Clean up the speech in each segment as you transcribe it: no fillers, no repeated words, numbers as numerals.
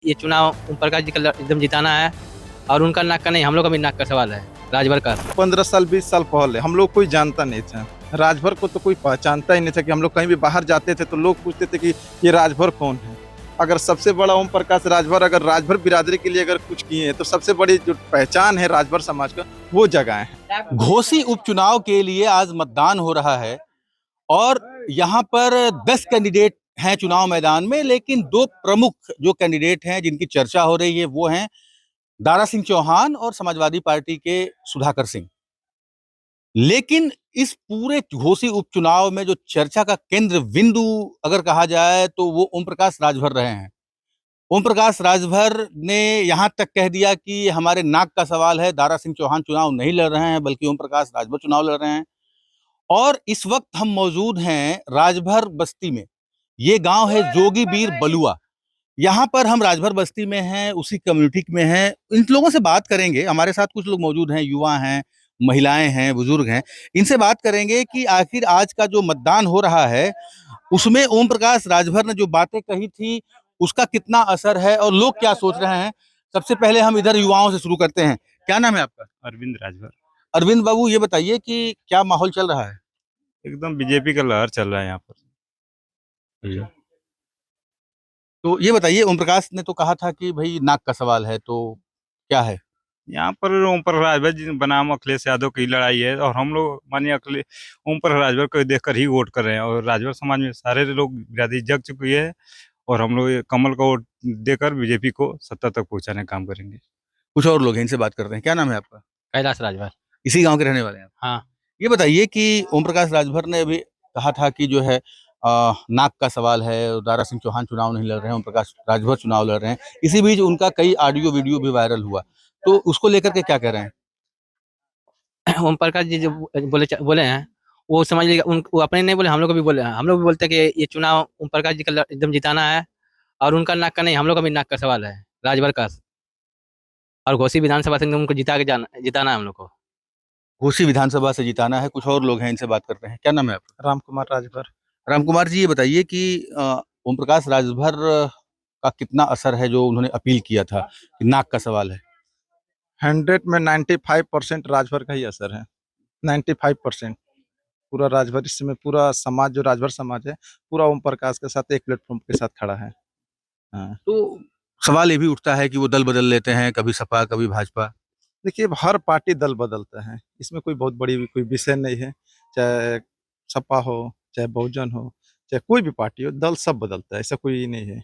ये चुनाव ओम प्रकाश जी का एकदम जिताना है और उनका नाक का नहीं, हम लोग का भी नाक का सवाल है, राजभर का। 15 साल 20 साल पहले हम लोग कोई जानता नहीं था। राजभर को तो कोई पहचानता ही नहीं था। कि हम लोग कहीं भी बाहर जाते थे तो लोग पूछते थे कि ये राजभर कौन है। अगर सबसे बड़ा ओम प्रकाश राजभर, अगर राजभर बिरादरी के लिए अगर कुछ किए हैं तो सबसे बड़ी जो पहचान है राजभर समाज का, वो जगह है। घोसी उपचुनाव के लिए आज मतदान हो रहा है और यहाँ पर 10 कैंडिडेट हैं चुनाव मैदान में, लेकिन दो प्रमुख जो कैंडिडेट हैं जिनकी चर्चा हो रही है वो हैं दारा सिंह चौहान और समाजवादी पार्टी के सुधाकर सिंह। लेकिन इस पूरे घोसी उपचुनाव में जो चर्चा का केंद्र बिंदु अगर कहा जाए तो वो ओम प्रकाश राजभर रहे हैं। ओम प्रकाश राजभर ने यहाँ तक कह दिया कि हमारे नाक का सवाल है, दारा सिंह चौहान चुनाव नहीं लड़ रहे हैं बल्कि ओम प्रकाश राजभर चुनाव लड़ रहे हैं। और इस वक्त हम मौजूद हैं राजभर बस्ती में। ये गांव है जोगीबीर बलुआ। यहाँ पर हम राजभर बस्ती में हैं, उसी कम्युनिटी में हैं। इन लोगों से बात करेंगे। हमारे साथ कुछ लोग मौजूद हैं, युवा हैं, महिलाएं हैं, बुजुर्ग हैं। इनसे बात करेंगे कि आखिर आज का जो मतदान हो रहा है उसमें ओम प्रकाश राजभर ने जो बातें कही थी उसका कितना असर है और लोग क्या सोच रहे हैं। सबसे पहले हम इधर युवाओं से शुरू करते हैं। क्या नाम है आपका? अरविंद राजभर। अरविंद बाबू, ये बताइए कि क्या माहौल चल रहा है? एकदम बीजेपी का लहर चल रहा है यहाँ पर। तो ये बताइए, ओम प्रकाश ने तो कहा था कि भाई नाक का सवाल है, तो क्या है? यहाँ पर ओम प्रकाश राजभर जी बनाम अखिलेश यादव की लड़ाई है और हम लोग मानिए अखिलेश ओम प्रकाश राजभर को देखकर ही वोट कर रहे हैं। और राजभर समाज में सारे लोग बिरादरी जग चुकी है और हम लोग ये कमल का वोट देकर बीजेपी को सत्ता तक पहुंचाने का काम करेंगे। कुछ और लोग हैं, इनसे बात करते हैं। क्या नाम है आपका? कैलाश राजभर। इसी गांव के रहने वाले हैं आप? हाँ। ये बताइए कि ओम प्रकाश राजभर ने अभी कहा था कि जो है नाक का सवाल है, दारा सिंह चौहान चुनाव नहीं लड़ रहे हैं, ओम प्रकाश राजभर चुनाव लड़ रहे हैं। इसी बीच उनका कई ऑडियो वीडियो भी वायरल हुआ, तो उसको लेकर के क्या कह रहे हैं? ओम प्रकाश जी जो बोले हैं वो समझ लीजिए, वो अपने नहीं बोले, हम लोग को भी बोले हैं। हम लोग भी बोलते हैं कि ये चुनाव ओम प्रकाश जी का एकदम जिताना है और उनका नाक का नहीं, हम लोग का भी नाक का सवाल है, राजभर का। और घोसी विधानसभा से उनको जिताना है हम लोग को। घोसी विधानसभा से जिताना है। कुछ और लोग हैं, इनसे बात करते हैं। क्या नाम है आपका? राम कुमार राजभर। राम कुमार जी, ये बताइए कि ओम प्रकाश राजभर का कितना असर है जो उन्होंने अपील किया था कि नाक का सवाल है? 100 में 95% राजभर का ही असर है। 95% पूरा राजभर, इसमें पूरा समाज जो राजभर समाज है पूरा ओम प्रकाश के साथ एक प्लेटफॉर्म के साथ खड़ा है। हाँ। तो सवाल ये भी उठता है कि वो दल बदल लेते हैं, कभी सपा कभी भाजपा। देखिए, हर पार्टी दल बदलता है, इसमें कोई बहुत बड़ी कोई विषय नहीं है। चाहे सपा हो, चाहे बहुजन हो, चाहे कोई भी पार्टी हो, दल सब बदलता है, ऐसा कोई नहीं है।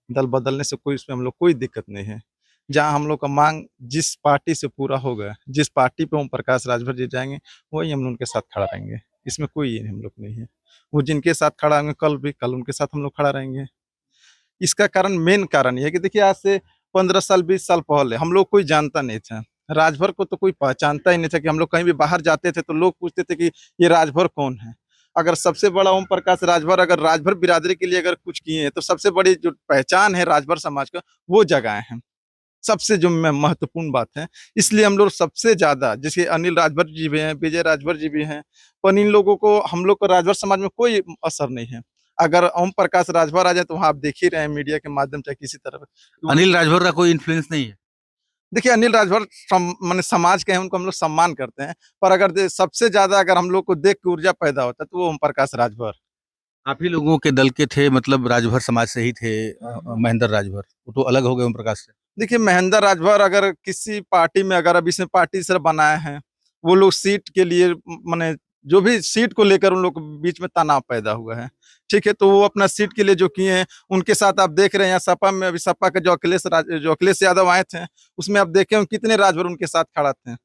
दल बदलने से कोई, इसमें हम लोग कोई दिक्कत नहीं है। जहाँ हम लोग का मांग जिस पार्टी से पूरा होगा, जिस पार्टी पे ओम प्रकाश राजभर जी जाएंगे, वही हम उनके साथ खड़ा रहेंगे। इसमें कोई ये हम लोग नहीं है। वो जिनके साथ खड़ा होंगे कल भी, कल उनके साथ हम लोग खड़ा रहेंगे। इसका कारण, मेन कारण ये है कि देखिए, आज से 15 साल 20 साल पहले हम लोग कोई जानता नहीं था। राजभर को तो कोई पहचानता ही नहीं था। कि हम लोग कहीं भी बाहर जाते थे तो लोग पूछते थे कि ये राजभर कौन है। अगर सबसे बड़ा ओम प्रकाश राजभर, अगर राजभर बिरादरी के लिए अगर कुछ किए हैं तो सबसे बड़ी जो पहचान है राजभर समाज का, वो जगह है। सबसे जो महत्वपूर्ण बात है, इसलिए हम लोग सबसे ज्यादा, जैसे अनिल राजभर जी भी हैं, विजय राजभर जी भी हैं, पर इन लोगों को, हम लोग को राजभर समाज में कोई असर नहीं है। अगर ओम प्रकाश राजभर आ जाए तो वहाँ आप देख ही रहे हैं मीडिया के माध्यम से किसी तरह। अनिल राजभर का कोई इन्फ्लुएंस नहीं है? देखिए, अनिल राजभर माने समाज के हैं, उनको हम लोग सम्मान करते हैं। पर अगर सबसे ज्यादा अगर हम लोग को देख के ऊर्जा पैदा होता है तो वो ओम प्रकाश राजभर। आप ही लोगों के दल के थे, मतलब राजभर समाज से ही थे। महेंद्र राजभर वो तो अलग हो गए ओम प्रकाश से। देखिए, महेंद्र राजभर अगर किसी पार्टी में, अगर अब इसमें पार्टी से बनाए हैं, वो लोग सीट के लिए, माने जो भी सीट को लेकर उन लोग के बीच में तनाव पैदा हुआ है, ठीक है, तो वो अपना सीट के लिए जो किए हैं, उनके साथ आप देख रहे हैं। यहाँ सपा में अभी सपा के जो अखिलेश यादव आए थे, उसमें आप देखे कितने राजभर उनके साथ खड़ा थे।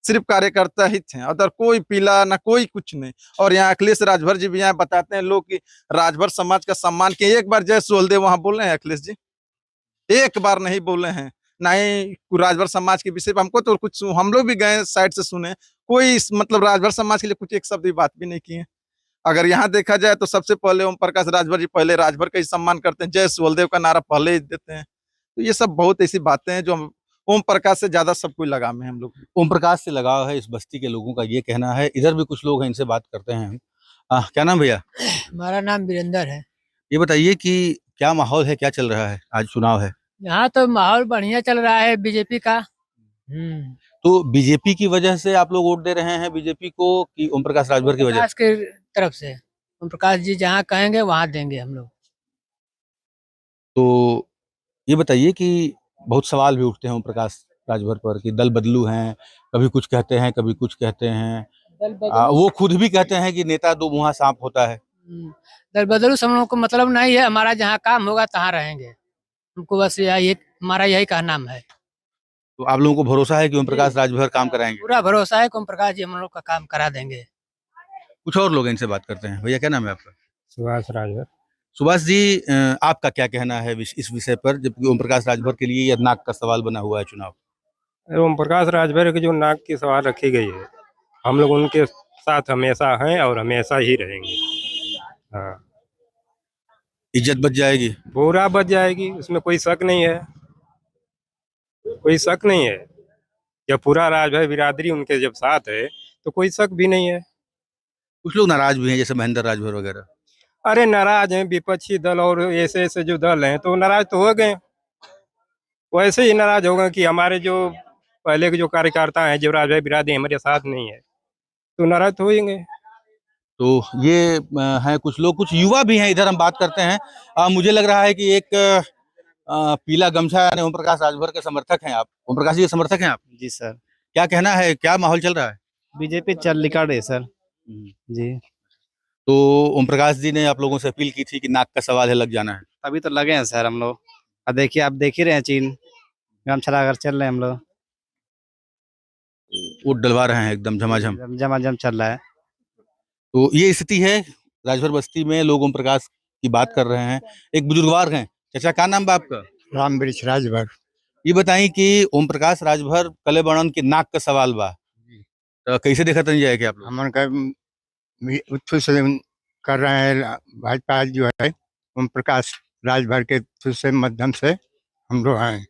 सिर्फ कार्यकर्ता ही थे, अदर कोई पीला ना कोई कुछ नहीं। और यहाँ अखिलेश राजभर जी भी यहाँ बताते हैं लोग कि राजभर समाज का सम्मान किए। एक बार जय सोहलदेव वहां बोल रहे हैं अखिलेश जी, एक बार नहीं बोले हैं। ना ही राजभर समाज के विषय पर हमको तो कुछ, हम लोग भी गए साइड से सुने, कोई मतलब राजभर समाज के लिए कुछ एक शब्द भी बात भी नहीं किए। अगर यहाँ देखा जाए तो सबसे पहले ओम प्रकाश राजभर जी पहले राजभर का ही सम्मान करते हैं, जय सुहलदेव का नारा पहले ही देते हैं। तो ये सब बहुत ऐसी बातें हैं जो ओम प्रकाश से ज्यादा सब कोई लगाव में हम लोग। ओम प्रकाश से लगाव है इस बस्ती के लोगों का, ये कहना है। इधर भी कुछ लोग हैं, इनसे बात करते हैं हम। क्या नाम भैया? हमारा नाम वीरेंद्र है। ये बताइए कि क्या माहौल है, क्या चल रहा है? आज चुनाव है। यहाँ तो माहौल बढ़िया चल रहा है बीजेपी का। तो बीजेपी की वजह से आप लोग वोट दे रहे हैं बीजेपी को कि ओम प्रकाश राजभर की वजह प्रकाश के तरफ से ओम प्रकाश जी जहाँ कहेंगे वहाँ देंगे हम लोग। तो ये बताइए कि बहुत सवाल भी उठते हैं ओम प्रकाश राजभर पर कि दल बदलू हैं, कभी कुछ कहते हैं कभी कुछ कहते हैं। वो खुद भी कहते हैं कि नेता दो मुँहा सांप होता है। दल बदलू से हम लोग को मतलब नहीं है, हमारा जहाँ काम होगा तहाँ रहेंगे। हमको बस यही हमारा यही कहना है। तो आप लोगों को भरोसा है कि ओम प्रकाश राजभर काम कराएंगे? पूरा भरोसा है कि ओम प्रकाश जी हम लोग का काम करा देंगे। कुछ और लोग इनसे बात करते हैं। भैया क्या नाम है आपका? सुभाष राजभर। सुभाष जी, आपका क्या कहना है इस विषय पर, जबकि ओम प्रकाश राजभर के लिए यह नाक का सवाल बना हुआ है चुनाव? ओम प्रकाश राजभर की जो नाक की सवाल रखी गई है, हम लोग उनके साथ हमेशा हैं और हमेशा ही रहेंगे। हाँ, इज्जत बच जाएगी? पूरा बच जाएगी, उसमें कोई शक नहीं है, कोई शक नहीं है। जब पूरा राजभर बिरादरी उनके जब साथ है तो कोई शक भी नहीं है। कुछ लोग नाराज भी हैं, जैसे महेंद्र राजभर वगैरह। अरे नाराज हैं विपक्षी दल और ऐसे ऐसे जो दल हैं तो नाराज तो हो गए। वैसे ही नाराज होगा कि हमारे जो पहले के जो कार्यकर्ता हैं, जो राजभर बिरादरी हमारे साथ नहीं है, तो नाराज तो होंगे। तो ये हैं कुछ लोग, कुछ युवा भी हैं इधर, हम बात करते हैं। मुझे लग रहा है कि एक पीला गमछा यानी ओम प्रकाश राजभर के समर्थक हैं आप। ओम प्रकाश जी के समर्थक हैं आप? जी सर। क्या कहना है, क्या माहौल चल रहा है? बीजेपी चल निकल रही है सर। जी। तो ओम प्रकाश जी ने आप लोगों से अपील की थी कि नाक का सवाल है, लग जाना है। तभी तो लगे हैं सर हम लोग। अब देखिए, आप देख ही रहे हैं चीन गमछा लगाकर चल रहे हैं हम लोग। वोट डलवा रहे हैं एकदम झमाझम। झमाझम चल रहा है। तो ये स्थिति है राजभर बस्ती में, लोग ओम प्रकाश की बात कर रहे हैं। एक बुजुर्गवार हैं। चाचा, क्या नाम बा आपका? राम वृक्ष राजभर। ये बताई कि ओम प्रकाश राजभर कले बणन के नाक का सवाल बा, तो कैसे देखा तन जाए कि आप लोग? हमन का उत्थु से कर रहे हैं भाजपा जो है ओम प्रकाश राजभर के थ्रू से माध्यम से हम लोग हैं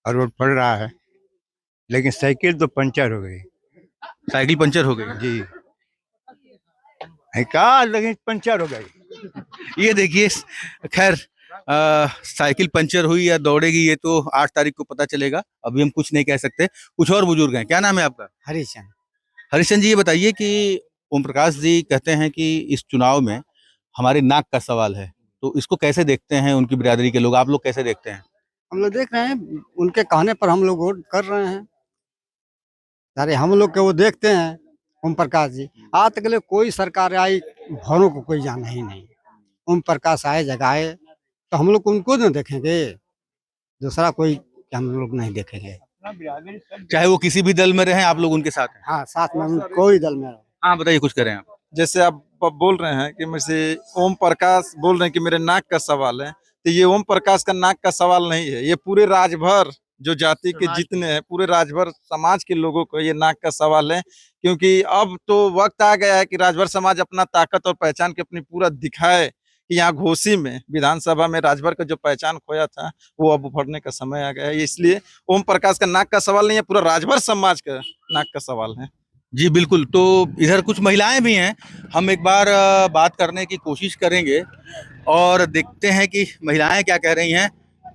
और रोड पड़ रहा है, लेकिन साइकिल तो पंचर हो गई। साइकिल पंचर हो गई जी है का, लेकिन पंचर हो गई। ये देखिए, खैर साइकिल पंचर हुई या दौड़ेगी ये तो 8 तारीख को पता चलेगा, अभी हम कुछ नहीं कह सकते। कुछ और बुजुर्ग हैं। क्या नाम है आपका? हरिचंद। हरिचंद जी, ये बताइए कि ओम प्रकाश जी कहते हैं कि इस चुनाव में हमारे नाक का सवाल है, तो इसको कैसे देखते हैं उनकी बिरादरी के लोग? आप लोग कैसे देखते हैं? हम लोग देख रहे हैं, उनके कहने पर हम लोग वोट कर रहे हैं। अरे हम लोग के वो देखते हैं ओम प्रकाश जी। आज तक ले कोई सरकार आई भरों को कोई जाना ही नहीं। ओम प्रकाश आए जगाए तो हम लोग उनको न देखेंगे, दूसरा कोई हम लोग नहीं देखेंगे। चाहे वो किसी भी दल में रहे, आप लोग उनके साथ हैं? हाँ, साथ में कोई दल में। हाँ, बताइए, कुछ करें आप। जैसे आप बोल रहे हैं कि मेरे से ओम प्रकाश बोल रहे हैं कि मेरे नाक का सवाल है, तो ये ओम प्रकाश का नाक का सवाल नहीं है, ये पूरे राजभर जो जाति के जितने हैं, पूरे राजभर समाज के लोगों को ये नाक का सवाल है। क्योंकि अब तो वक्त आ गया है कि राजभर समाज अपना ताकत और पहचान के अपनी पूरा दिखाए कि यहाँ घोसी में विधानसभा में राजभर का जो पहचान खोया था वो अब उभरने का समय आ गया है। इसलिए ओम प्रकाश का नाक का सवाल नहीं है, पूरा राजभर समाज का नाक का सवाल है। जी बिल्कुल। तो इधर कुछ महिलाएं भी हैं, हम एक बार बात करने की कोशिश करेंगे और देखते हैं कि महिलाएं क्या कह रही हैं।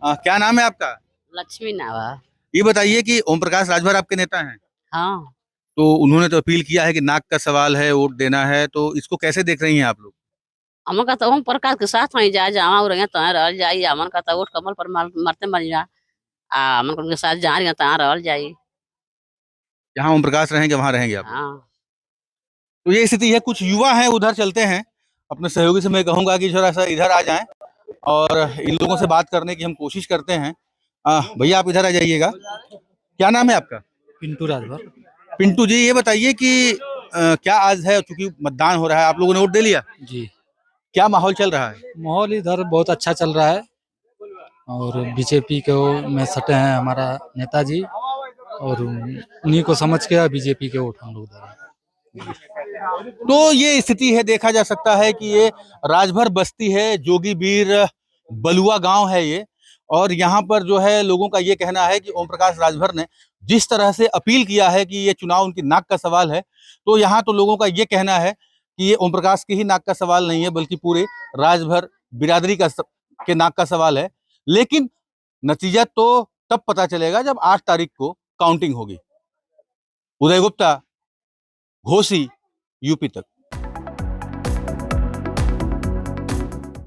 क्या नाम है आपका? लक्ष्मी नावा। ये बताइए कि ओम प्रकाश राजभर आपके नेता हैं? हाँ। तो उन्होंने तो अपील किया है कि नाक का सवाल है, वोट देना है, तो इसको कैसे देख रही हैं आप लोग? हमन का तो ओम प्रकाश के साथ वहीं जा जावा उरंगे तहाँ रहल जाई। हमन का तो वोट कमल पर मरते मर जा। हमन उनके साथ जा रही तहाँ रहल जाई। जहाँ ओम प्रकाश रहेंगे वहां रहेंगे आप? हाँ। तो ये स्थिति है। कुछ युवा हैं, उधर चलते हैं। अपने सहयोगी से मैं कहूंगा कि थोड़ा सा इधर आ जाएं और इन लोगों से बात करने की हम कोशिश करते हैं। भैया, आप इधर आ जाइएगा। क्या नाम है आपका? पिंटू राजभर। पिंटू जी, ये बताइए कि क्या आज है, चूंकि मतदान हो रहा है, आप लोगों ने वोट दे लिया? जी। क्या माहौल चल रहा है? माहौल इधर बहुत अच्छा चल रहा है और बीजेपी को में सटे हैं हमारा नेताजी, और उन्हीं को समझ के बीजेपी के वोट हम लोग दे रहे हैं। तो ये स्थिति है, देखा जा सकता है कि ये राजभर बस्ती है, जोगीबीर बलुआ गांव है ये, और यहाँ पर जो है लोगों का ये कहना है कि ओम प्रकाश राजभर ने जिस तरह से अपील किया है कि ये चुनाव उनकी नाक का सवाल है, तो यहाँ तो लोगों का ये कहना है कि ये ओम प्रकाश की ही नाक का सवाल नहीं है, बल्कि पूरे राजभर बिरादरी का के नाक का सवाल है। लेकिन नतीजा तो तब पता चलेगा जब 8 तारीख को काउंटिंग होगी। उदय गुप्ता, घोसी, यूपी तक।